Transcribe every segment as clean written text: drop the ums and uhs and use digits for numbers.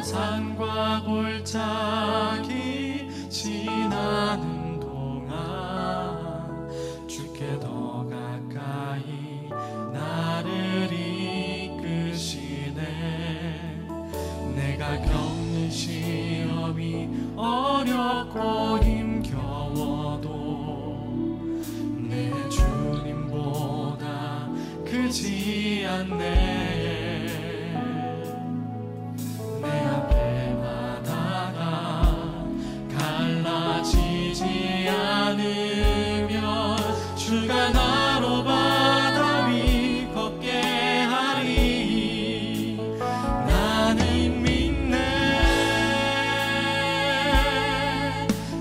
산과 골짜기 지나는 동안 주께 더 가까이 나를 이끄시네. 내가 겪는 시험이 어렵고 힘겨워도 내 주님보다 크지 않네. 주가 나로 바다 위 걷게 하리. 나는 믿네.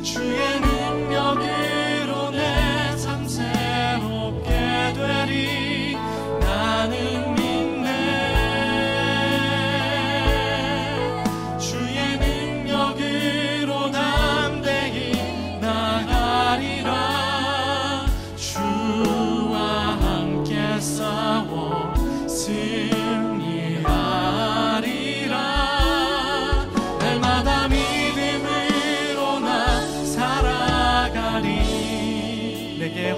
주의 능력으로 내 삶 새롭게 되리. 나는 믿네. 주의 능력으로 담대히 나가리라. 주와 함께 싸워 승리하리라. 날마다 믿음으로 나 살아가리. 내게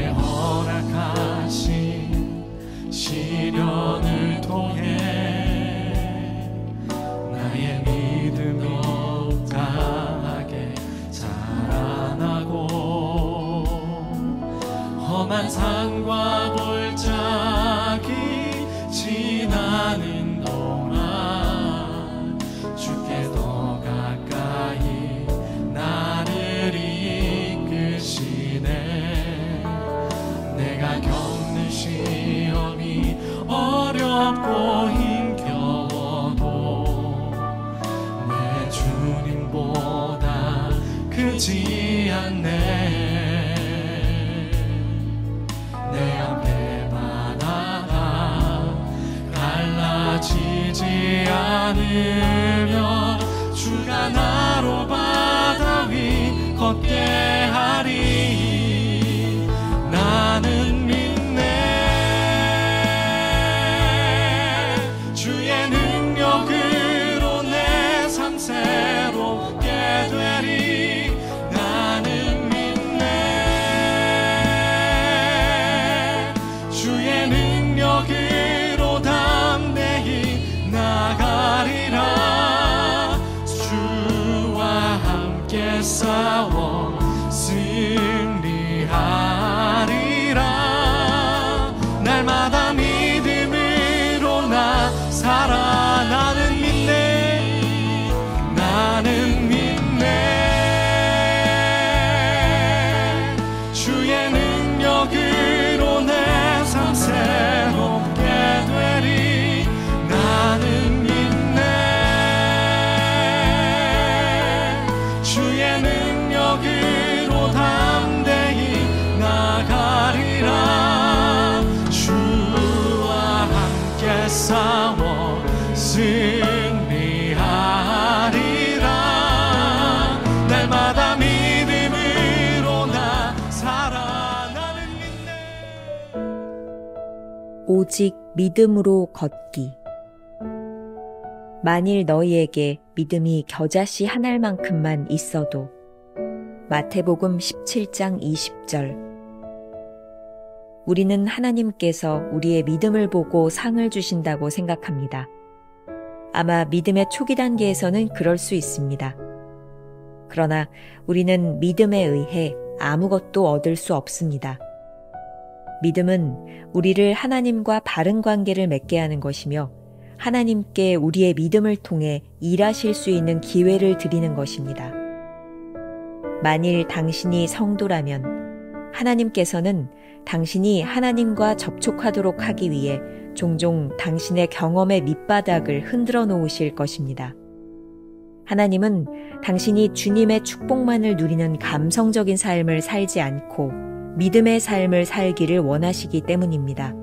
허락하신 시련을 통해 나의 믿음이 강하게 자라나고 험한 산과 골짜기 지나는 동안 주께 더 가까이 나를 이끄시네. 내가 겪는 시험이 어렵고 힘겨워도 내 주님보다 크지 않네. 내 앞에 바다가 갈라지지 않으며 주가 나로 바다 위 걷게 하리. 나는 믿네. 주의 능력으로 내 삶 새롭게 되리. 나는 주의 능력으로 담대히 나가리라. 주와 함께 싸워 승리하리라. 날마다 믿음으로 나 살아. 나는 믿네. 나는 믿네. 주의 능력으로 내 삶 새롭게 되리. 나는 믿네. 주의 능력으로 담대히 나가리라. 주와 함께 싸워 승리하리라. 날마다 믿음으로 나 살아. 나는 믿네. 오직 믿음으로 걷기. 만일 너희에게 믿음이 겨자씨 한 알만큼만 있어도. 마태복음 17장 20절. 우리는 하나님께서 우리의 믿음을 보고 상을 주신다고 생각합니다. 아마 믿음의 초기 단계에서는 그럴 수 있습니다. 그러나 우리는 믿음에 의해 아무것도 얻을 수 없습니다. 믿음은 우리를 하나님과 바른 관계를 맺게 하는 것이며 하나님께 우리의 믿음을 통해 일하실 수 있는 기회를 드리는 것입니다. 만일 당신이 성도라면 하나님께서는 당신이 하나님과 접촉하도록 하기 위해 종종 당신의 경험의 밑바닥을 흔들어 놓으실 것입니다. 하나님은 당신이 주님의 축복만을 누리는 감성적인 삶을 살지 않고 믿음의 삶을 살기를 원하시기 때문입니다.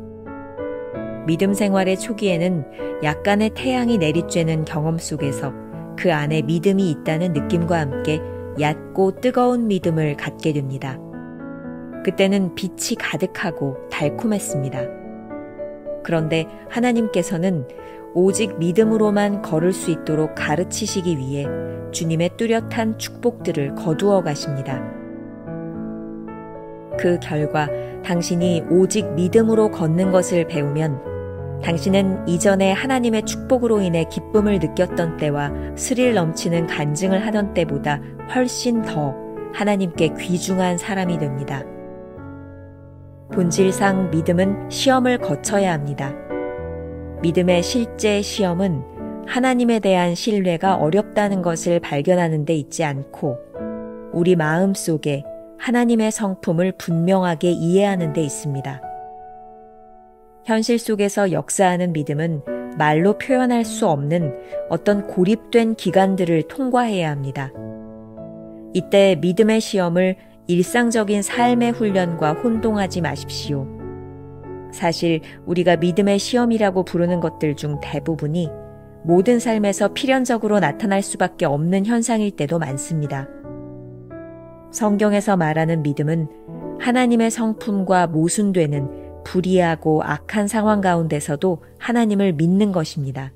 믿음 생활의 초기에는 약간의 태양이 내리쬐는 경험 속에서 그 안에 믿음이 있다는 느낌과 함께 얕고 뜨거운 믿음을 갖게 됩니다. 그때는 빛이 가득하고 달콤했습니다. 그런데 하나님께서는 오직 믿음으로만 걸을 수 있도록 가르치시기 위해 주님의 뚜렷한 축복들을 거두어 가십니다. 그 결과 당신이 오직 믿음으로 걷는 것을 배우면 당신은 이전에 하나님의 축복으로 인해 기쁨을 느꼈던 때와 스릴 넘치는 간증을 하던 때보다 훨씬 더 하나님께 귀중한 사람이 됩니다. 본질상 믿음은 시험을 거쳐야 합니다. 믿음의 실제 시험은 하나님에 대한 신뢰가 어렵다는 것을 발견하는 데 있지 않고 우리 마음 속에 하나님의 성품을 분명하게 이해하는 데 있습니다. 현실 속에서 역사하는 믿음은 말로 표현할 수 없는 어떤 고립된 기간들을 통과해야 합니다. 이때 믿음의 시험을 일상적인 삶의 훈련과 혼동하지 마십시오. 사실 우리가 믿음의 시험이라고 부르는 것들 중 대부분이 모든 삶에서 필연적으로 나타날 수밖에 없는 현상일 때도 많습니다. 성경에서 말하는 믿음은 하나님의 성품과 모순되는 불의하고 악한 상황 가운데서도 하나님을 믿는 것입니다.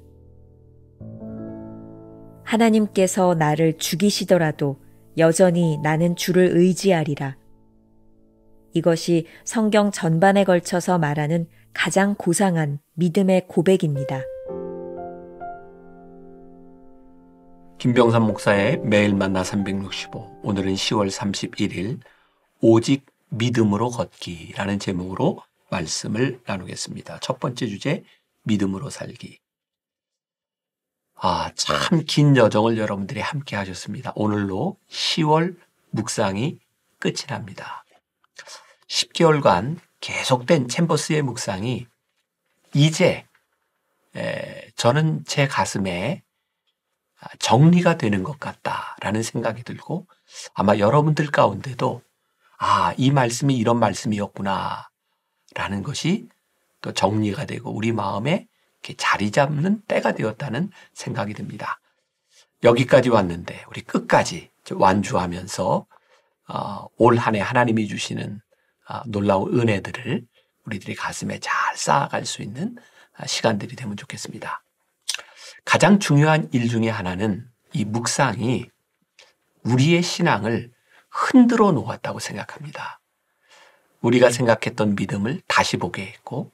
하나님께서 나를 죽이시더라도 여전히 나는 주를 의지하리라. 이것이 성경 전반에 걸쳐서 말하는 가장 고상한 믿음의 고백입니다. 김병삼 목사의 매일 만나 365, 오늘은 10월 31일 오직 믿음으로 걷기라는 제목으로 말씀을 나누겠습니다. 첫 번째 주제, 믿음으로 살기. 참 긴 여정을 여러분들이 함께 하셨습니다. 오늘로 10월 묵상이 끝이 납니다. 10개월간 계속된 챔버스의 묵상이 이제 저는 제 가슴에 정리가 되는 것 같다라는 생각이 들고 아마 여러분들 가운데도 이 말씀이 이런 말씀이었구나 라는 것이 또 정리가 되고 우리 마음에 이렇게 자리 잡는 때가 되었다는 생각이 듭니다. 여기까지 왔는데 우리 끝까지 완주하면서 올 한 해 하나님이 주시는 놀라운 은혜들을 우리들이 가슴에 잘 쌓아갈 수 있는 시간들이 되면 좋겠습니다. 가장 중요한 일 중에 하나는 이 묵상이 우리의 신앙을 흔들어 놓았다고 생각합니다. 우리가 생각했던 믿음을 다시 보게 했고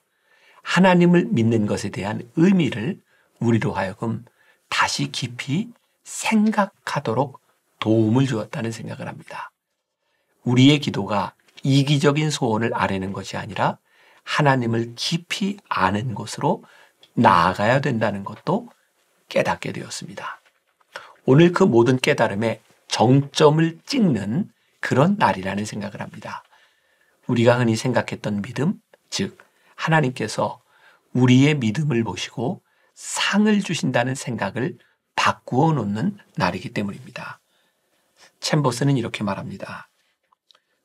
하나님을 믿는 것에 대한 의미를 우리로 하여금 다시 깊이 생각하도록 도움을 주었다는 생각을 합니다. 우리의 기도가 이기적인 소원을 아뢰는 것이 아니라 하나님을 깊이 아는 곳으로 나아가야 된다는 것도 깨닫게 되었습니다. 오늘 그 모든 깨달음에 정점을 찍는 그런 날이라는 생각을 합니다. 우리가 흔히 생각했던 믿음, 즉 하나님께서 우리의 믿음을 보시고 상을 주신다는 생각을 바꾸어 놓는 날이기 때문입니다. 챔버스는 이렇게 말합니다.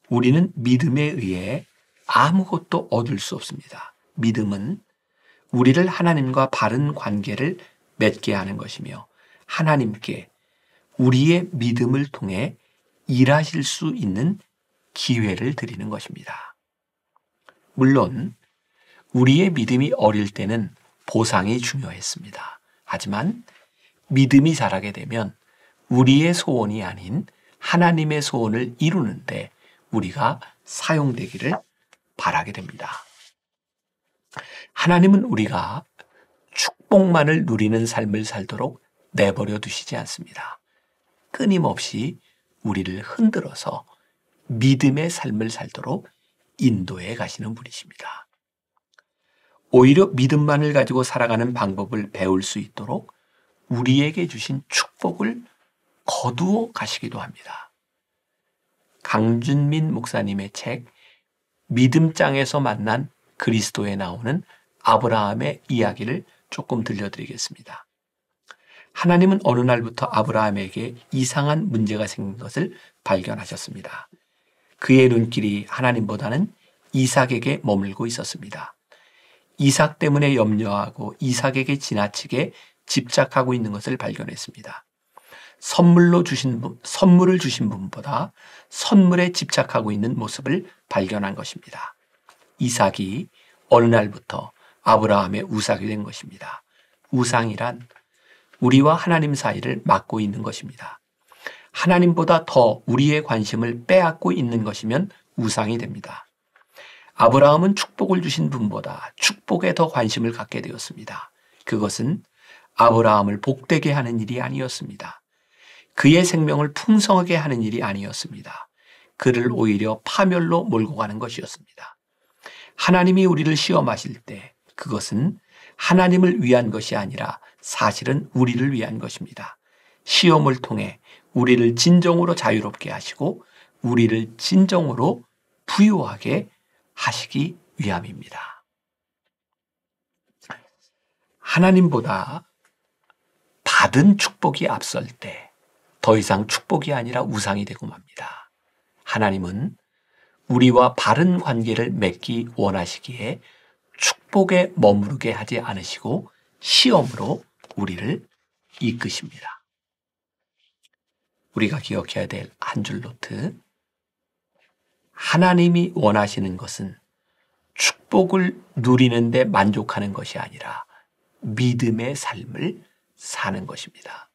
우리는 믿음에 의해 아무것도 얻을 수 없습니다. 믿음은 우리를 하나님과 바른 관계를 맺게 하는 것이며 하나님께 우리의 믿음을 통해 일하실 수 있는 기회를 드리는 것입니다. 물론 우리의 믿음이 어릴 때는 보상이 중요했습니다. 하지만 믿음이 자라게 되면 우리의 소원이 아닌 하나님의 소원을 이루는데 우리가 사용되기를 바라게 됩니다. 하나님은 우리가 축복만을 누리는 삶을 살도록 내버려 두시지 않습니다. 끊임없이 우리를 흔들어서 믿음의 삶을 살도록 인도해 가시는 분이십니다. 오히려 믿음만을 가지고 살아가는 방법을 배울 수 있도록 우리에게 주신 축복을 거두어 가시기도 합니다. 강준민 목사님의 책 믿음장에서 만난 그리스도에 나오는 아브라함의 이야기를 조금 들려드리겠습니다. 하나님은 어느 날부터 아브라함에게 이상한 문제가 생긴 것을 발견하셨습니다. 그의 눈길이 하나님보다는 이삭에게 머물고 있었습니다. 이삭 때문에 염려하고 이삭에게 지나치게 집착하고 있는 것을 발견했습니다. 선물을 주신 분보다 선물에 집착하고 있는 모습을 발견한 것입니다. 이삭이 어느 날부터 아브라함의 우상이 된 것입니다. 우상이란 우리와 하나님 사이를 막고 있는 것입니다. 하나님보다 더 우리의 관심을 빼앗고 있는 것이면 우상이 됩니다. 아브라함은 축복을 주신 분보다 축복에 더 관심을 갖게 되었습니다. 그것은 아브라함을 복되게 하는 일이 아니었습니다. 그의 생명을 풍성하게 하는 일이 아니었습니다. 그를 오히려 파멸로 몰고 가는 것이었습니다. 하나님이 우리를 시험하실 때 그것은 하나님을 위한 것이 아니라 사실은 우리를 위한 것입니다. 시험을 통해 우리를 진정으로 자유롭게 하시고 우리를 진정으로 부유하게 하시기 위함입니다. 하나님보다 받은 축복이 앞설 때 더 이상 축복이 아니라 우상이 되고 맙니다. 하나님은 우리와 바른 관계를 맺기 원하시기에 축복에 머무르게 하지 않으시고 시험으로 우리를 이끄십니다. 우리가 기억해야 될 한 줄 노트. 하나님이 원하시는 것은 축복을 누리는 데 만족하는 것이 아니라 믿음의 삶을 사는 것입니다.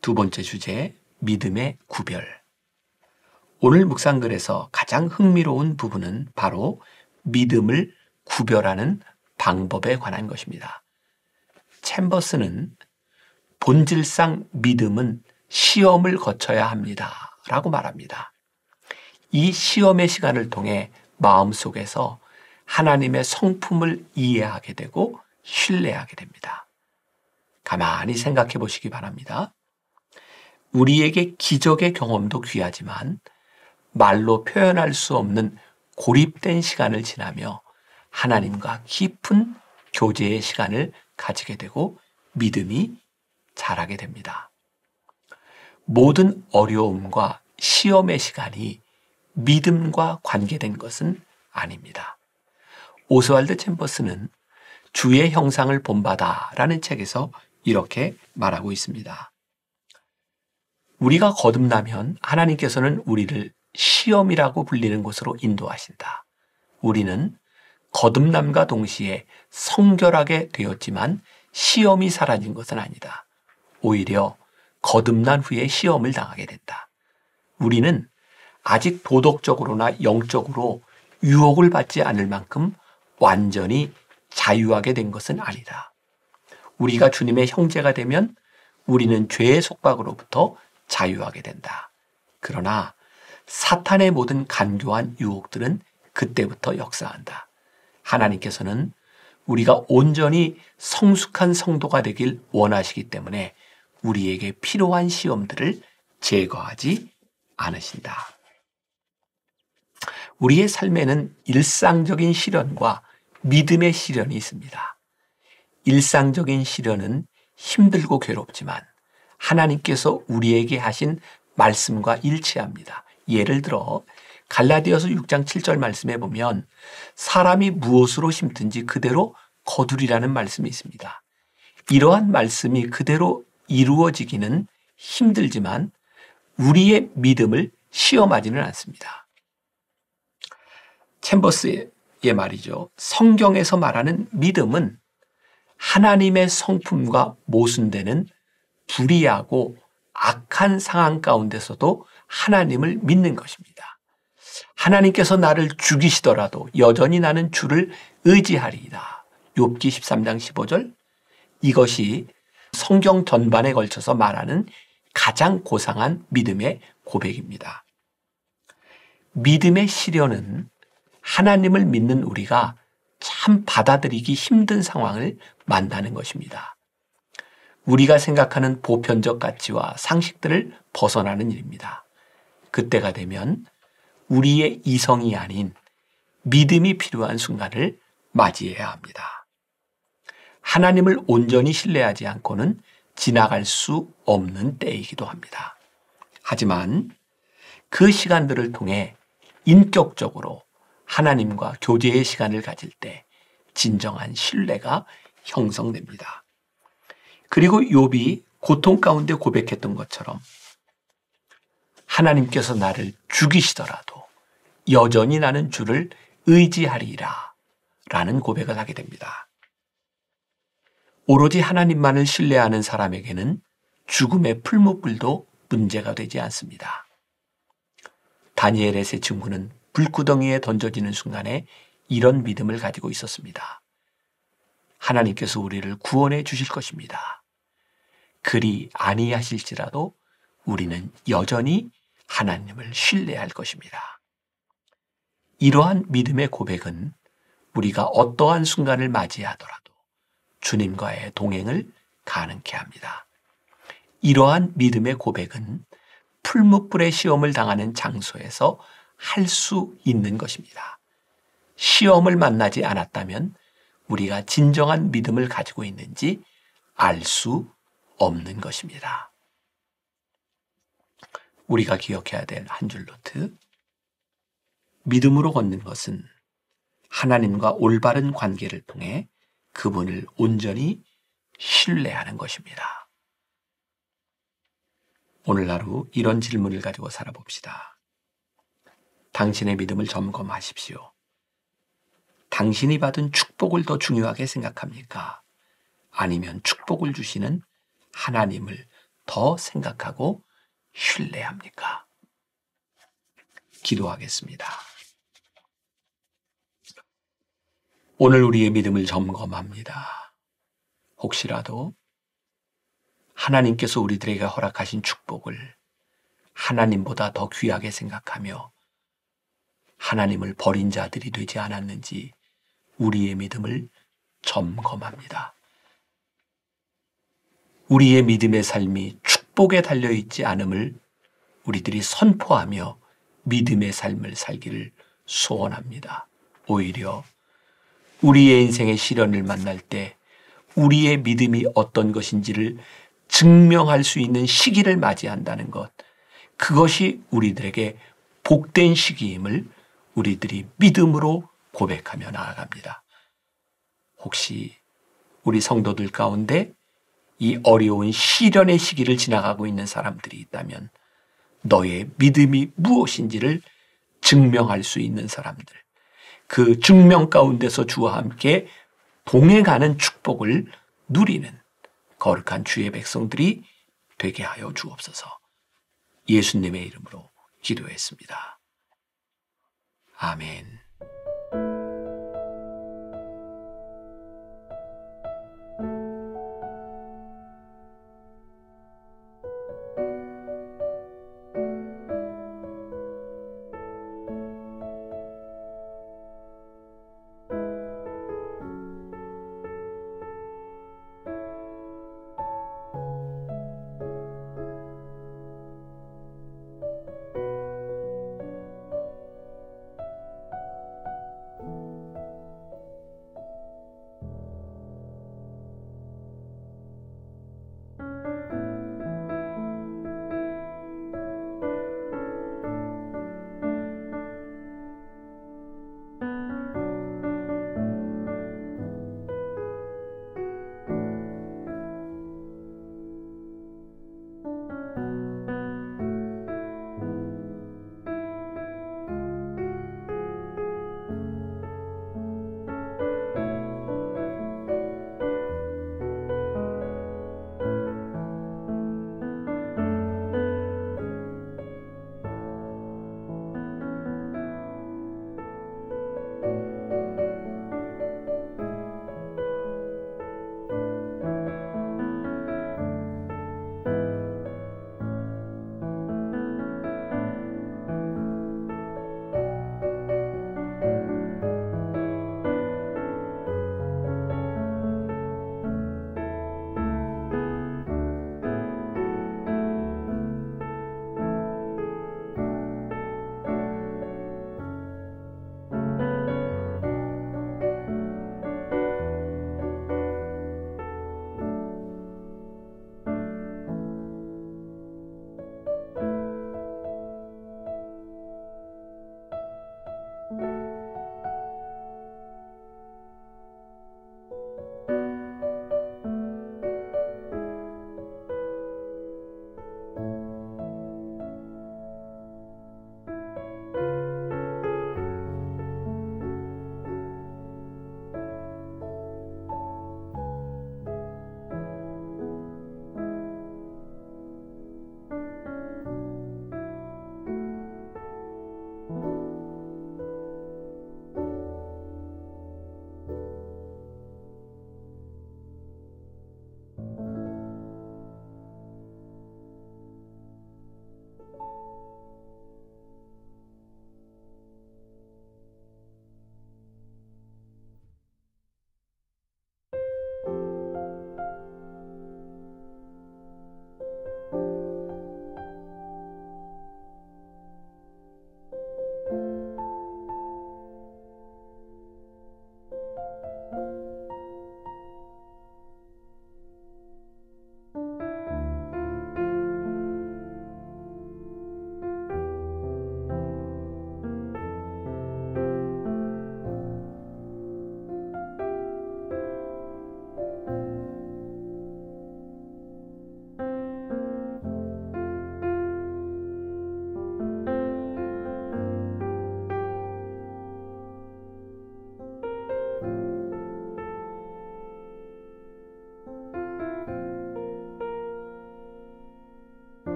두 번째 주제, 믿음의 구별. 오늘 묵상글에서 가장 흥미로운 부분은 바로 믿음을 구별하는 방법에 관한 것입니다. 챔버스는 본질상 믿음은 시험을 거쳐야 합니다 라고 말합니다. 이 시험의 시간을 통해 마음속에서 하나님의 성품을 이해하게 되고 신뢰하게 됩니다. 가만히 생각해 보시기 바랍니다. 우리에게 기적의 경험도 귀하지만 말로 표현할 수 없는 고립된 시간을 지나며 하나님과 깊은 교제의 시간을 가지게 되고 믿음이 자라게 됩니다. 모든 어려움과 시험의 시간이 믿음과 관계된 것은 아닙니다. 오스왈드 챔버스는 주의 형상을 본받아라는 책에서 이렇게 말하고 있습니다. 우리가 거듭나면 하나님께서는 우리를 시험이라고 불리는 곳으로 인도하신다. 우리는 거듭남과 동시에 성결하게 되었지만 시험이 사라진 것은 아니다. 오히려 거듭난 후에 시험을 당하게 된다. 우리는 아직 도덕적으로나 영적으로 유혹을 받지 않을 만큼 완전히 자유하게 된 것은 아니다. 우리가 주님의 형제가 되면 우리는 죄의 속박으로부터 자유하게 된다. 그러나 사탄의 모든 간교한 유혹들은 그때부터 역사한다. 하나님께서는 우리가 온전히 성숙한 성도가 되길 원하시기 때문에 우리에게 필요한 시험들을 제거하지 않으신다. 우리의 삶에는 일상적인 시련과 믿음의 시련이 있습니다. 일상적인 시련은 힘들고 괴롭지만 하나님께서 우리에게 하신 말씀과 일치합니다. 예를 들어 갈라디아서 6장 7절 말씀에 보면 사람이 무엇으로 심든지 그대로 거두리라는 말씀이 있습니다. 이러한 말씀이 그대로 이루어지기는 힘들지만 우리의 믿음을 시험하지는 않습니다. 챔버스의 말이죠. 성경에서 말하는 믿음은 하나님의 성품과 모순되는 불의하고 악한 상황 가운데서도 하나님을 믿는 것입니다. 하나님께서 나를 죽이시더라도 여전히 나는 주를 의지하리이다. 욥기 13장 15절. 이것이 성경 전반에 걸쳐서 말하는 가장 고상한 믿음의 고백입니다. 믿음의 시련은 하나님을 믿는 우리가 참 받아들이기 힘든 상황을 만나는 것입니다. 우리가 생각하는 보편적 가치와 상식들을 벗어나는 일입니다. 그때가 되면 우리의 이성이 아닌 믿음이 필요한 순간을 맞이해야 합니다. 하나님을 온전히 신뢰하지 않고는 지나갈 수 없는 때이기도 합니다. 하지만 그 시간들을 통해 인격적으로 하나님과 교제의 시간을 가질 때 진정한 신뢰가 형성됩니다. 그리고 욥이 고통 가운데 고백했던 것처럼 하나님께서 나를 죽이시더라도 여전히 나는 주를 의지하리라 라는 고백을 하게 됩니다. 오로지 하나님만을 신뢰하는 사람에게는 죽음의 풀무불도 문제가 되지 않습니다. 다니엘의 세 친구는 불구덩이에 던져지는 순간에 이런 믿음을 가지고 있었습니다. 하나님께서 우리를 구원해 주실 것입니다. 그리 아니하실지라도 우리는 여전히 하나님을 신뢰할 것입니다. 이러한 믿음의 고백은 우리가 어떠한 순간을 맞이하더라도 주님과의 동행을 가능케 합니다. 이러한 믿음의 고백은 풀무불의 시험을 당하는 장소에서 할 수 있는 것입니다. 시험을 만나지 않았다면 우리가 진정한 믿음을 가지고 있는지 알 수 없는 것입니다. 우리가 기억해야 될 한 줄 노트. 믿음으로 걷는 것은 하나님과 올바른 관계를 통해 그분을 온전히 신뢰하는 것입니다. 오늘 하루 이런 질문을 가지고 살아봅시다. 당신의 믿음을 점검하십시오. 당신이 받은 축복을 더 중요하게 생각합니까? 아니면 축복을 주시는 하나님을 더 생각하고 신뢰합니까? 기도하겠습니다. 오늘 우리의 믿음을 점검합니다. 혹시라도 하나님께서 우리들에게 허락하신 축복을 하나님보다 더 귀하게 생각하며 하나님을 버린 자들이 되지 않았는지 우리의 믿음을 점검합니다. 우리의 믿음의 삶이 축복에 달려있지 않음을 우리들이 선포하며 믿음의 삶을 살기를 소원합니다. 오히려 우리의 인생의 시련을 만날 때 우리의 믿음이 어떤 것인지를 증명할 수 있는 시기를 맞이한다는 것, 그것이 우리들에게 복된 시기임을 우리들이 믿음으로 고백하며 나아갑니다. 혹시 우리 성도들 가운데 이 어려운 시련의 시기를 지나가고 있는 사람들이 있다면 너의 믿음이 무엇인지를 증명할 수 있는 사람들, 그 증명 가운데서 주와 함께 동행하는 축복을 누리는 거룩한 주의 백성들이 되게 하여 주옵소서. 예수님의 이름으로 기도했습니다. 아멘.